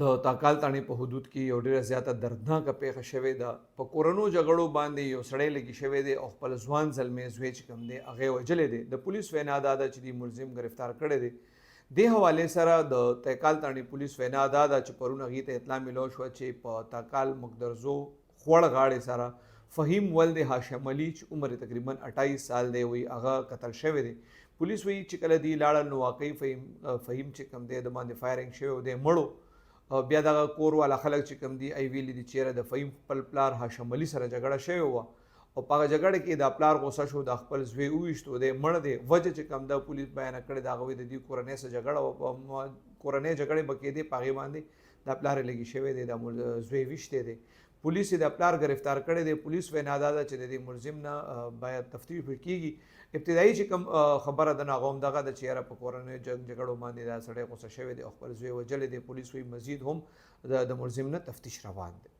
د تاکال تاڼې په حدود کې یو ډېره زیاته دردناکه پیښه شوې ده. په کورنیو جګړو باندې یو سړی لګي شوی دی او خپل ځوان زلمی زوی چې کوم دی هغه یې وژلی دی. د پولیس وینا دا ده چې دې ملزم ګرفتار کړی دی. دې حوالې سره د تاکال تاڼې پولیس وینا دا ده چې پرون هغې ته اطلاع میلاو شوه چې په تاکال مقدرزو خوړ غاړې سره فهیم ولد هاشم علي چې عمر یې تقریبا 28 سال دی وایي هغه قتل شوی دی. پولیس وایي چې کله دوی لاړل نو واقعي فهیم چې کوم دی د باندې فایرنګ شوی و دی مړو. بیا دغه کور والا خلک چې کوم دي ای ویلي دي چیرې د فهیم خپل پلار هاشم علي سره جګړه شوې وه او په هغه جګړه کې د پلار غوسه شو د خپل زوی وویشتو دی مړ دی. وجه چې کوم ده پولیس بیانه کړې د هغه وایي د دوی کورنۍ سره جګړه کورنۍ جګړې به کېدې په هغې باندې د پلار یې لګي شوی دی د زوی ویشتی دی. پولیس یې د پلار ګرفتار کړی دی. پولیس وینا دا ده چې د دې ملزم نه باید تفتیش وکړي. ابتدایي چې کوم خبره ده نو هغه هم دغه ده چې یاره په کورنیو جګړو باندې دا سړی غوسه شوی دی او خپل زوی وژلی دی. پولیس وایي مزید هم د ملزم نه تفتیش روان دی.